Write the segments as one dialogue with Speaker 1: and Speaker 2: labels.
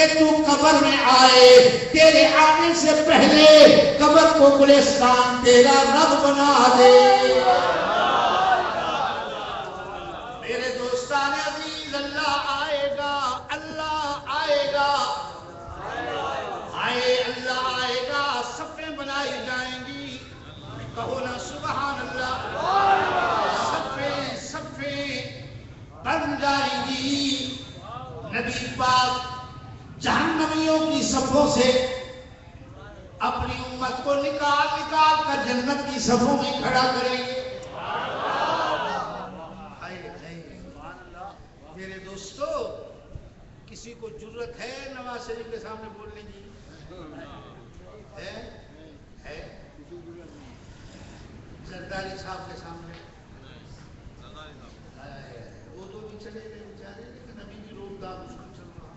Speaker 1: کہ تو قبر میں آئے، تیرے آنے سے پہلے قبر کو گلستان تیرا رب بنا دے۔ میرے دوستان عزیز، اللہ آئے گا، اللہ آئے گا، آئے اللہ آئے گا، صفیں بنائی جائیں گی، کہو نا سبحان اللہ، صفیں بن جائیں گی۔ نبی پاک جہنمیوں کی صفوں سے اپنی امت کو نکال نکال کر جنت کی صفوں میں کھڑا کریں گے۔ میرے دوستو، کسی کو جرت ہے نواز شریف کے سامنے بولنے کی؟ ہے زرداری صاحب کے سامنے؟ وہ تو بھی چلے گئے بیچارے، لیکن ابھی بھی روزگار مشکل چل رہا،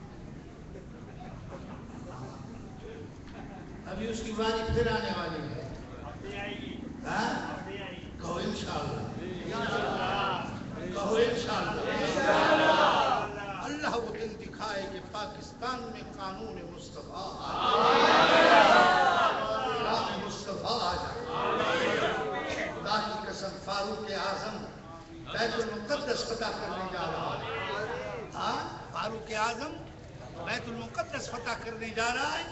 Speaker 1: ابھی اس کی باری پھر آنے والی ہے۔ کہو انشاءاللہ، کہو انشاءاللہ۔ اللہ وہ دن دکھائے کہ پاکستان میں قانون مصطفیٰ مصطفیٰ آ جائے۔ خدا کی قسم، فاروق اعظم بیت المقدس فتح کرنے جا رہا ہے۔ ہاں، فاروق اعظم بیت المقدس فتح کرنے جا رہا ہے۔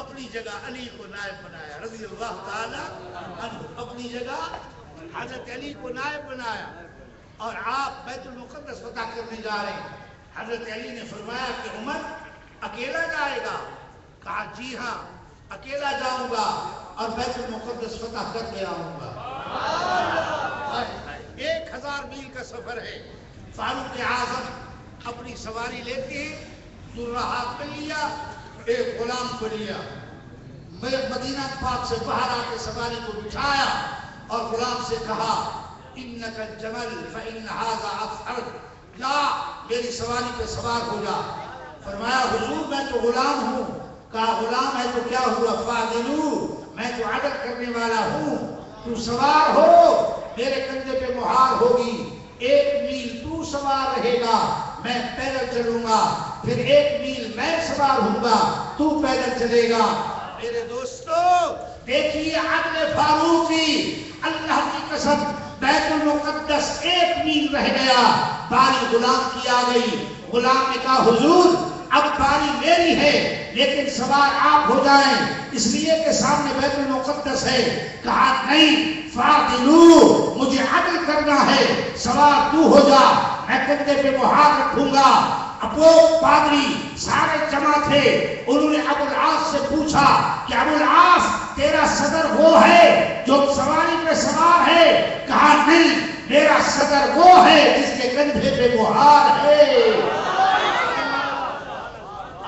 Speaker 1: اپنی جگہ علی کو نائب بنایا رضی اللہ تعالی عنہ، اپنی جگہ حضرت علی کو نائب بنایا، اور آپ بیت المقدس فتح کرنے جا رہے ہیں۔ حضرت علی نے فرمایا کہ عمر اکیلا جائے گا؟ کہا جی ہاں، اکیلا جاؤں گا اور بیت المقدس فتح کر کے آؤں گا۔ 1000 میل کا سفر ہے۔ فاروق اعظم اپنی سواری لیتے ہیں، درہا کو لیا، ایک غلام کو لیا، مدینہ پاک سے باہر آ کے سواری کو بٹھایا اور غلام سے کہا انک الجمل فإن هذا افعل، جا میری سواری پہ سوار ہو جا۔ فرمایا حضور میں تو غلام ہوں۔ کہا غلام ہے تو کیا ہوا؟ فاضلو، میں تو عدل کرنے والا ہوں، تو سوار ہو، میرے کندھے پہ مہار ہوگی، 1 میل تو سوار رہے گا، میں پیدل چلوں گا، پھر 1 میل میں سوار ہوں گا، تو پیدل چلے گا۔ میرے دوستو دیکھیے عدل فاروقی، اللہ کی قسم بیت المقدس 1 میل رہ گیا، باری غلام کی آ گئی۔ غلام نے کہا حضور اب باری میری ہے، لیکن سوار آپ ہو جائیں، اس لیے کہ سامنے بیت المقدس ہے۔ کہا نہیں فاضلو، مجھے عدل کرنا ہے، سوار تو ہو جا، میں کندھے پہ مہار رکھوں گا۔ اب وہ پادری سارے جمع تھے، انہوں نے ابو العاص سے پوچھا کہ ابو العاص تیرا صدر وہ ہے جو سواری پہ سوار ہے؟ کہا نہیں، میرا صدر وہ ہے جس کے کندھے پہ مہار ہے۔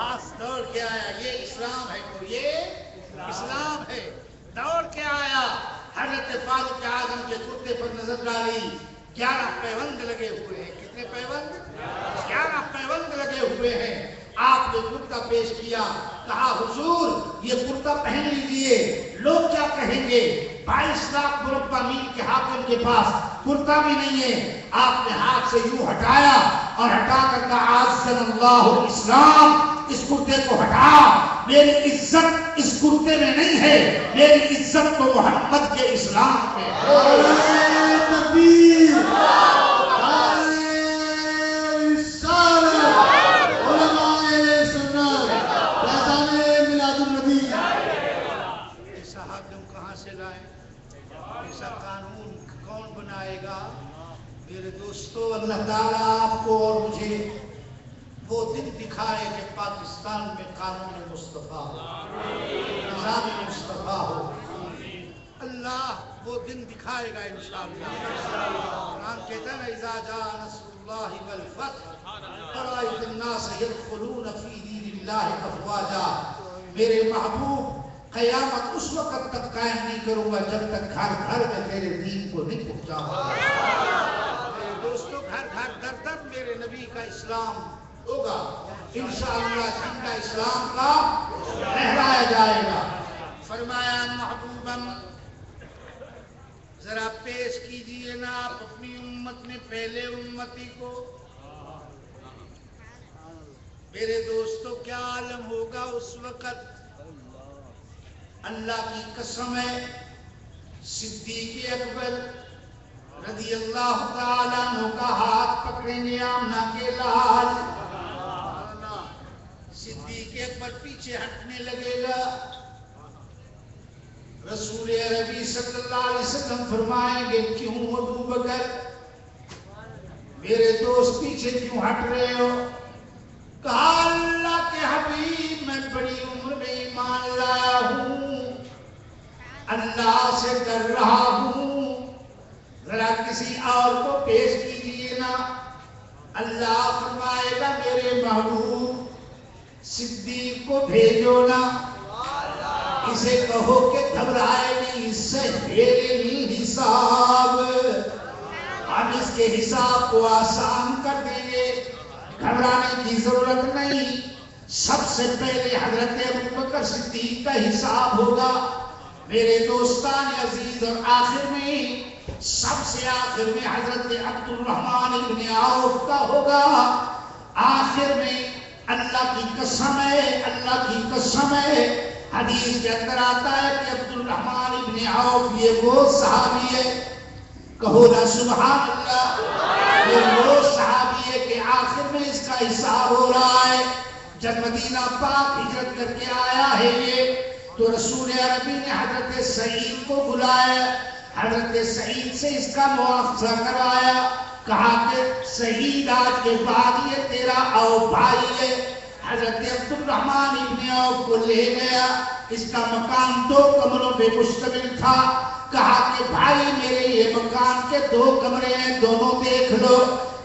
Speaker 1: آس دوڑ کے آیا، یہ اسلام ہے، کو یہ اسلام ہے، دوڑ کے آیا، حضرت فاروق اعظم کے کرتے پر نظر ڈالی، 11 پیوند لگے ہوئے ہیں۔ کتنے پیوند؟ 11 پیوند لگے ہوئے ہیں۔ آپ نے کرتا پیش کیا، کہا حضور یہ کرتا پہن لیجئے، لوگ کیا کہیں گے؟ 22 لاکھ مربع میل کے حاکم کے پاس کرتا بھی نہیں ہے۔ آپ نے ہاتھ سے یوں ہٹایا اور ہٹا کر کہا عزّن اللہ الاسلام، اس کرتے کو ہٹا، میری عزت اس کرتے میں نہیں ہے، میری عزت تو محمد کے اسلام میں ہے۔ تکبیر، میرے دوستو اللہ تعالیٰ آپ کو اور مجھے وہ دن دکھائے کہ پاکستان میں قانون مصطفیٰ ہو، نظام مصطفیٰ ہو۔ اللہ وہ دن دکھائے گا انشاءاللہ۔ قرآن کہتا ہے اذا جاء نصر اللہ والفتح ورأیت الناس يدخلون فی دین اللہ افواجا۔ میرے محبوب قیامت اس وقت تک قائم نہیں کروں گا جب تک گھر گھر میں تیرے دین کو نہیں پہنچاؤں گا۔ میرے دوستو گھر گھر در در میرے نبی کا اسلام ہوگا انشاءاللہ، جھنڈا اسلام کا لہرایا جائے گا۔ فرمایا محبوبم ذرا پیش کیجئے نا آپ اپنی امت میں پہلے امتی کو، میرے دوستو کیا عالم ہوگا اس وقت. اللہ کی قسم ہے صدیق اکبر رضی اللہ تعالیٰ عنہ کا ہاتھ پکڑیں گے آمنہ کے لال. صدیق اکبر پیچھے ہٹنے لگے گا. رسول عربی صلی اللہ علیہ وسلم فرمائیں گے کیوں ابو بکر میرے دوست پیچھے کیوں ہٹ رہے ہو؟ کہا اللہ کے حبیب میں بڑی عمر میں ایمان لایا ہوں، اللہ سے ڈر رہا ہوں، ذرا کسی اور کو پیش کیجئے نا. اللہ فرمائے گا میرے محبوب صدیق کو بھیجو نا، اسے کہو کہ گھبرائے نہیں، اس سے میرے نہیں حساب، ہم اس کے حساب کو آسان کر دیں گے، گھبرانے کی ضرورت نہیں. سب سے پہلے حضرت ابوبکر صدیق کا حساب ہوگا میرے دوستان عزیز، اور آخر میں سب سے آخر میں حضرت عبد الرحمن ابن عوف کا ہوگا. آخر میں اللہ کی قسم ہے، اللہ کی قسم ہے، حدیث کے اندر آتا ہے کہ عبد الرحمن ابن عوف یہ وہ صحابی ہے، کہو نا سبحان اللہ، یہ وہ صحابی ہے کہ آخر میں اس کا حساب ہو رہا ہے. جب مدینہ پاک ہجرت کر کے آیا ہے یہ، تو رسول عربی نے حضرت سعید کو بلایا، حضرت سعید سے اس کا مواخذہ کروایا، کہا کہ سعید آج کے بعد یہ تیرا او بھائی ہے. حضرت عبد الرحمن ابن عوف کو لے گیا، اس کا مکان 2 کمروں پہ مشتمل تھا. کہا کہ بھائی میرے یہ مکان کے 2 کمرے ہیں، دونوں دیکھ لو،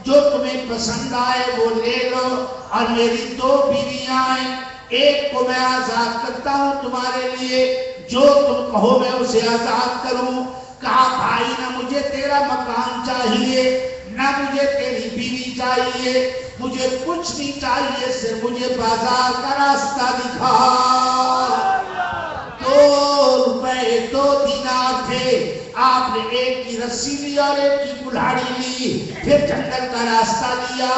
Speaker 1: جو تمہیں پسند آئے وہ لے لو، اور میری 2 بیویاں ہیں، ایک کو میں آزاد کرتا ہوں تمہارے لیے، جو تم کہو میں اسے آزاد کروں. کہا بھائی نہ مجھے تیرا مکان چاہیے، نہ مجھے تیری بیوی چاہیے، مجھے کچھ نہیں چاہیے، صرف مجھے بازار کا راستہ دکھا. 2 روپے 2 دینار تھے، آپ نے ایک کی رسی لی اور ایک کی کلہاڑی لی، پھر جنگل کا راستہ لیا،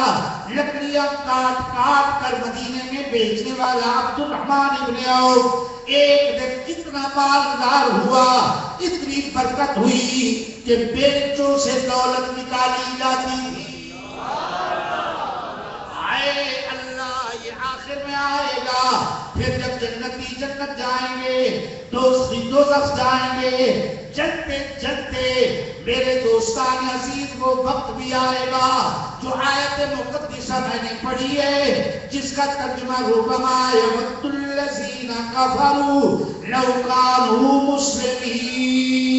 Speaker 1: لکڑیاں کاٹ کاٹ کر مدینے میں بیچنے والا عبد الرحمن ابن عوف ایک دن اتنا مالدار ہوا، اتنی برکت ہوئی کہ بیچوں سے دولت نکالی جاتی تھی. آئے اللہ، یہ آخر میں آئے گا. پھر جب جنتی جنت جائیں گے، دوستی دوزخ جائیں گے، جنتے جنتے میرے دوستان عزیز وہ وقت بھی آئے گا جو آیت مقدسہ میں نے پڑھی ہے، جس کا ترجمہ ربما یود الذین کفروا لو کانوا مسلمین.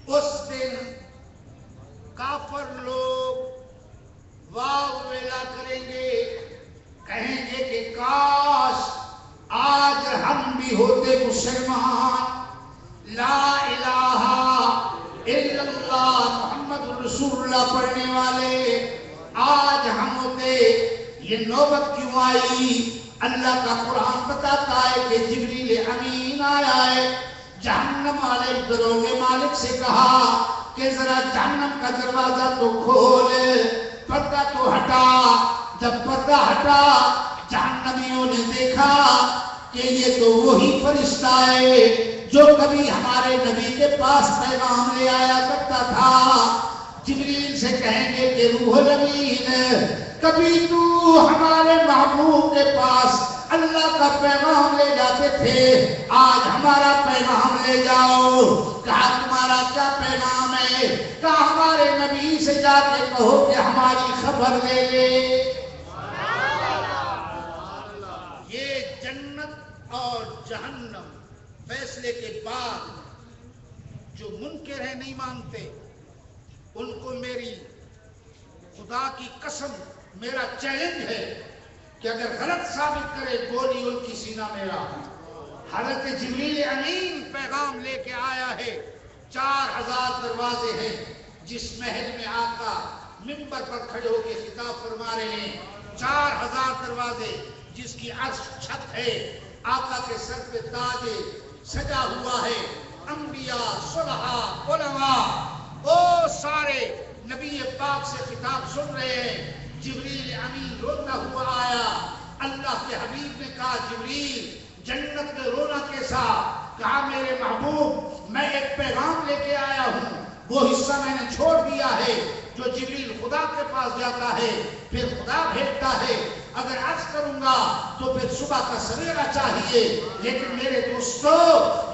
Speaker 1: اس دن کافر لوگ واو ویلا کریں گے، کہیں گے کہ کاش آج ہم بھی ہوتے مسلمان، لا الہ الا اللہ محمد رسول اللہ پڑھنے والے، آج ہم ہوتے. یہ نوبت کیوں آئی؟ اللہ کا قرآن بتاتا ہے کہ جبریل امین آیا ہے، جہنم والے دروغے مالک سے کہا کہ ذرا جہنم کا دروازہ تو کھول، پردہ تو ہٹا. جب پردہ ہٹا جہنمیوں نے دیکھا کہ یہ تو وہی فرشتہ ہے جو کبھی ہمارے نبی کے پاس پیغام لے آیا کرتا تھا. جبریل سے کہیں گے کہ روح الامین، کبھی تو ہمارے محبوب کے پاس اللہ کا پیغام لے جاتے تھے، آج ہمارا پیغام لے جاؤ. کہا تمہارا کیا پیغام ہے؟ کہا ہمارے نبی سے جا کے کہو کہ ہماری خبر لے لے. یہ جنت اور جہنم فیصلے کے بعد جو منکر ہیں نہیں مانتے، ان کو میری خدا کی قسم میرا چیلنج ہے کہ اگر غلط ثابت کرے گولی ان کی سینہ میرا. حضرت جبریل امین پیغام لے کے آیا ہے، 4000 دروازے ہیں، جس محل میں آقا منبر پر کھڑے ہو کے خطاب فرما رہے ہیں. 4000 دروازے، جس کی عرش چھت ہے، آقا کے سر پہ تاج سجا ہوا ہے، انبیاء، صلحاء، علماء، وہ سارے نبی پاک سے خطاب سن رہے ہیں. جبریل امین روتا ہوا آیا. اللہ کے حبیب نے کہا جبریل جنت میں رونا کیسا؟ کہا میرے محبوب میں ایک پیغام لے کے آیا ہوں، وہ حصہ میں نے چھوڑ دیا ہے جو جبریل خدا کے پاس جاتا ہے پھر خدا بھیجتا ہے. اگر عرض کروں گا تو پھر صبح کا سویرا چاہیے، لیکن میرے دوستو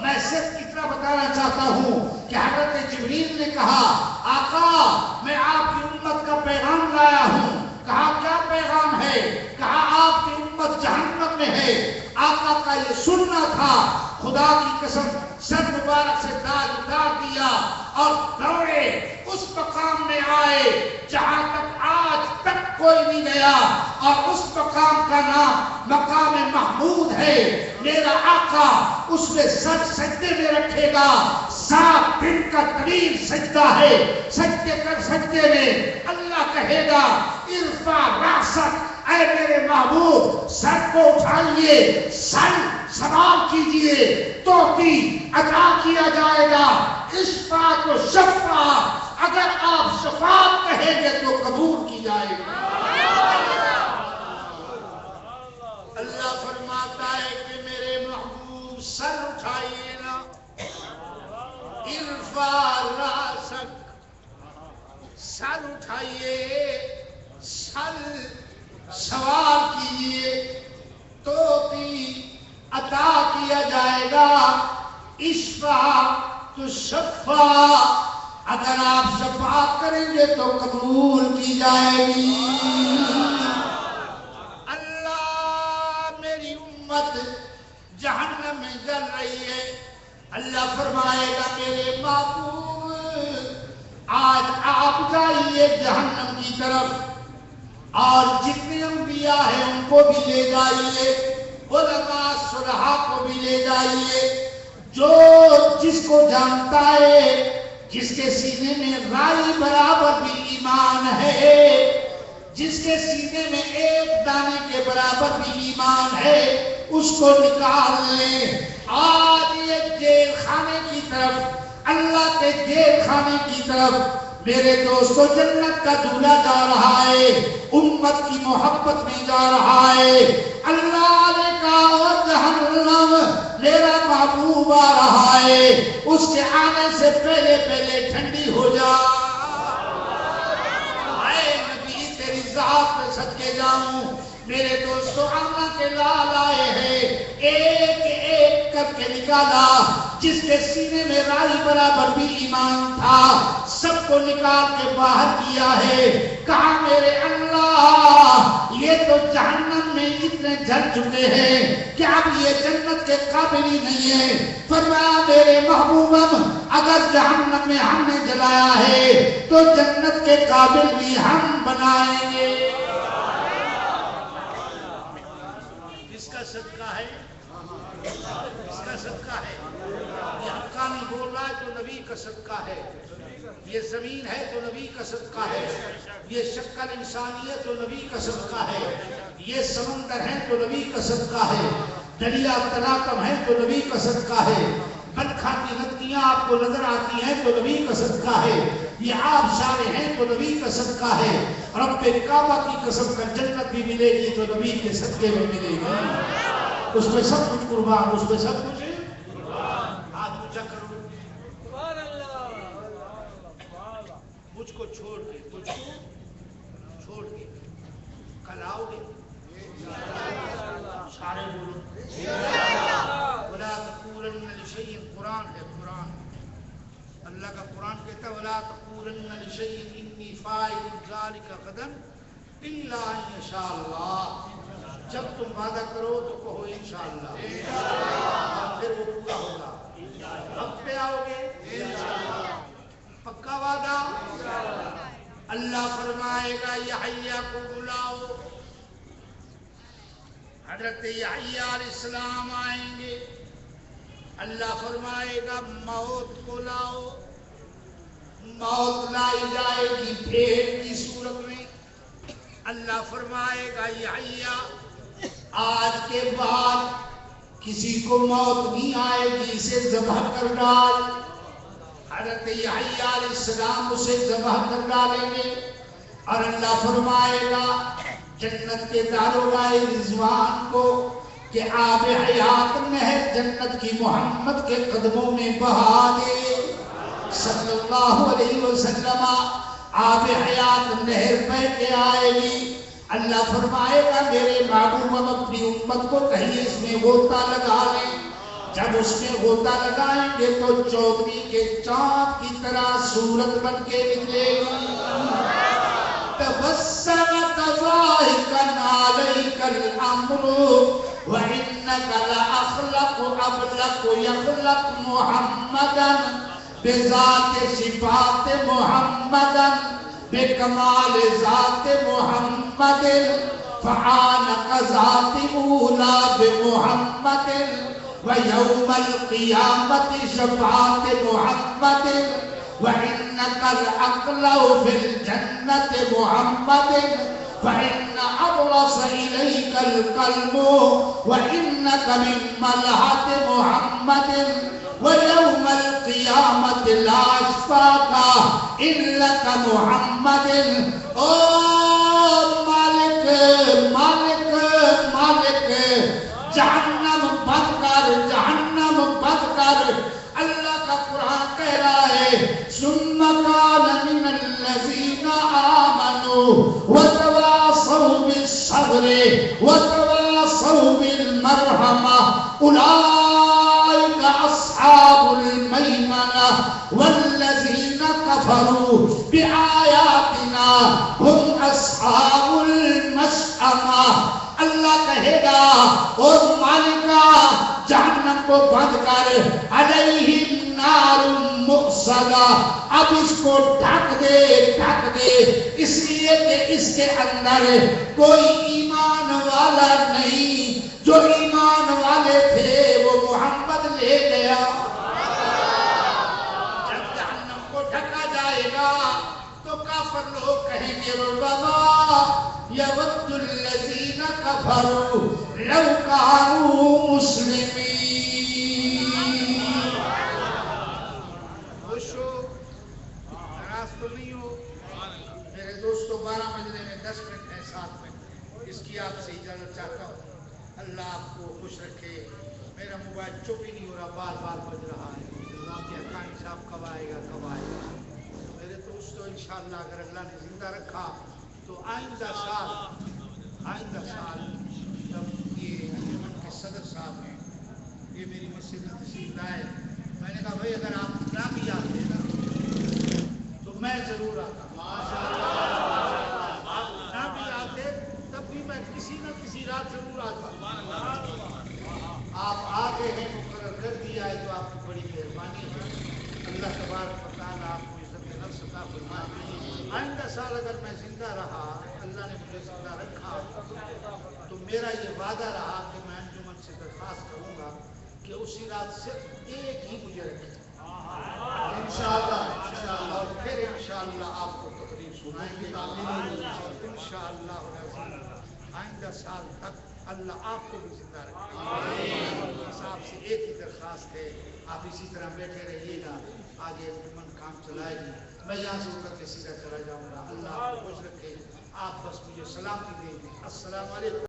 Speaker 1: میں صرف اتنا بتانا چاہتا ہوں کہ حضرت جبریل نے کہا آقا میں آپ کی امت کا پیغام لایا ہوں. کہا کیا پیغام ہے؟ کہا آپ کی امت جہنم میں ہے. آقا کا یہ سننا تھا. خدا کی قسم سر مبارک سے تاج اتار دیا اور دوڑے اس مقام میں آئے جہاں تک آج تک کوئی نہیں گیا، اور اس مقام کا نام مقام محمود ہے. میرا آقا اس میں سر سجدے میں رکھے گا. 7 دن کا طویل سجدہ ہے. سجدے میں اللہ کہے گا ارفع راسک، اے میرے محبوب سر کو اٹھائیے، سر سوال کیجئے، توتی عطا کیا جائے گا. اشفاعت و شفاعت، اگر آپ شفاعت کہیں گے تو قبول کی جائے گی. اللہ فرماتا ہے کہ میرے محبوب سر اٹھائیے نا. ارفع راسک، سر اٹھائیے، سر سوال کیجئے، توتی عطا کیا جائے گا. اشفاعت تو شفاعت، اگر آپ شفاعت کریں گے تو قبول کی جائے گی. اللہ میری امت جہنم میں جل رہی ہے. اللہ فرمائے گا میرے محبوب آج آپ جائیے جہنم کی طرف، اور جتنے انبیاء ہیں ان کو بھی لے جائیے، علماء صلحاء کو بھی لے جائیے. جو جس کو جانتا ہے، جس کے سینے میں رائی برابر بھی ایمان ہے، جس کے سینے میں ایک دانے کے برابر بھی ایمان ہے، اس کو نکال لیں. آج یہ جیل خانے کی طرف، اللہ کے جیل خانے کی طرف میرے دوستو جنت کا دولہا جا رہا ہے، امت کی محبت میں جا رہا ہے. اللہ نے کہا جہنم میرا محبوب آ رہا ہے، اس کے آنے سے پہلے ٹھنڈی ہو جا. اے نبی تیری ذات میں صدقے جاؤں. میرے دوستو آمنہ کے لال آئے ہیں، ایک ایک کر کے نکالا. جس کے سینے میں رائی برابر بھی ایمان تھا سب کو نکال کے باہر کیا ہے. کہا میرے اللہ یہ تو جہنم میں اتنے جل چکے ہیں کہ اب یہ جنت کے قابل ہی نہیں ہے. فرمایا میرے محبوبم اگر جہنم میں ہم نے جلایا ہے تو جنت کے قابل بھی ہم بنائیں گے. کس کا صدقہ ہے؟ کس کا صدقہ ہے؟ یہ حقانی بول رہا ہے تو نبی کا صدقہ ہے. یہ زمین ہے تو نبی کا صدقہ ہے. یہ شکل انسانی ہے تو نبی کا صدقہ ہے. یہ سمندر ہے تو نبی کا صدقہ ہے. دریا تلاقم ہے تو نبی کا صدقہ ہے. بلکھاتی ندیاں آپ کو نظر آتی ہیں تو نبی کا صدقہ ہے. یہ آب شارے ہیں تو نبی کا صدقہ ہے. رب کعبہ کی قسم کا جنت بھی ملے گی تو نبی کے صدقے میں ملے گی. اس میں سب کچھ قربان، اس میں سب کچھ ہاتھ اونچا کرو. مجھ کو چھوڑ کے، مجھ کو چھوڑ کے کل آؤ گے؟ سارے بولو وَلَا تَقُولَنَّ لِشَيْءٍ. قرآن ہے، قرآن اللہ کا قرآن کہتا ہے وَلَا تَقُولَنَّ لِشَيْءٍ إِنِّي فَاعِلٌ ذَلِكَ غَدًا إِلَّا أَن يَشَاءَ اللَّهُ. جب تم وعدہ کرو تو کہو انشاءاللہ، پھر وہ پورا ہوگا. وقت پہ آؤ گے؟ پکا وعدہ. اللہ فرمائے گا یحییٰ کو بلاؤ. حضرت یحییٰ علیہ السلام آئیں گے. اللہ فرمائے گا موت کو لاؤ. موت لائی جائے گی بھیڑ کی صورت میں. اللہ فرمائے گا یحییٰ آج کے بعد کسی کو موت نہیں آئے گی، اسے ذبح کر ڈال. حضرت یحییٰ علیہ السلام اسے ذبح کر ڈالیں گے. اور اللہ فرمائے گا جنت کے داروغہ رضوان کو کہ آب حیات نہر جنت کی محمد کے قدموں میں بہا دے صلی اللہ علیہ وسلم. آب حیات نہر بہ کے آئے گی. اللہ فرمائے گا میرے محبوب اپنی امت کو کہیں اس میں غوطہ لگا لیں. جب اس میں غوطہ لگائیں گے تو 14ویں کے چاند کی طرح صورت بن کے نکلے گی. تبسمت ضاحكا عليك الأمر وإنك لأخلق أبلق يخلق محمدا بذات صفات محمدا بكمال ذات محمد فعانق ذات أولى بمحمد ويوم القيامة شفاعة محمد وإنك الأقلع في الجنة محمد فإن أبرص إليك القلب وإنك من ملحة محمد ويوم القيامة لا أشفاك إلا محمد. او مالک مالک مالک جہنم بند کر جہنم بند کر. اللہ کا قرآن کہہ رہا ہے ثم كان من الذين آمنوا وتواصوا بالصبر وتواصوا بالمرحمة أولئك أصحاب الميمنة والذين كفروا بآياتنا هم أصحاب المشأمة. اللہ کہے گا اور مالکا جہنم کو بند کر علیہم نار مؤصدہ. اب اس کو ڈھک دے اس لیے کہ اس کے اندر کوئی ایمان والا نہیں. جو ایمان والے تھے وہ محمد لے گیا. جب جہنم کو ڈھکا جائے گا تو کافر لوگ کہیں گے ربنا یود الذین کفروا لو کانوا مسلمین. خوشو ناراض تو نہیں ہو میرے دوستو. 12 بجنے میں 10 منٹ ہے ساتھ میں. اس کی آپ سے اجازت چاہتا ہوں. اللہ آپ کو خوش رکھے. میرا موبائل چپ ہی نہیں ہو رہا بار بار بج رہا ہے. آپ کے حقانی صاحب کب آئے گا کب آئے گا. میرے دوستو انشاءاللہ اگر اللہ نے زندہ رکھا تو آئندہ سال جب یہ انجمن کے صدر صاحب ہیں یہ میری مسجد میں تشریف لائے. میں نے کہا بھائی اگر آپ نہ بھی آتے نا تو میں ضرور آتا. آپ نہ بھی آتے تب بھی میں کسی نہ کسی رات ضرور آتا. آپ آگے ہیں مقرر کر دیا ہے تو آپ کی بڑی مہربانی ہے. اللہ تبارک و تعالیٰ آپ کو عزت نفس عطا فرمائے. آئندہ سال اگر میں زندہ رہا اللہ نے مجھے زندہ رکھا تو میرا یہ وعدہ رہا کہ میں انجمن سے درخواست کروں گا کہ اسی رات صرف ایک ہی مجھے رکھے انشاءاللہ. اور پھر انشاءاللہ آپ کو تقریر سنائیں گے انشاءاللہ. آئندہ سال تک اللہ آپ کو بھی زندہ رکھے. صاحب سے ایک ہی درخواست ہے آپ اسی طرح بیٹھے رہیے گا. آگے انجمن کام چلائے گی. میں یہاں سے اتر کے سیدھا چلا جاؤں گا. اللہ آپ کو خوش رکھے. آپ بس مجھے سلام دیں. السلام علیکم.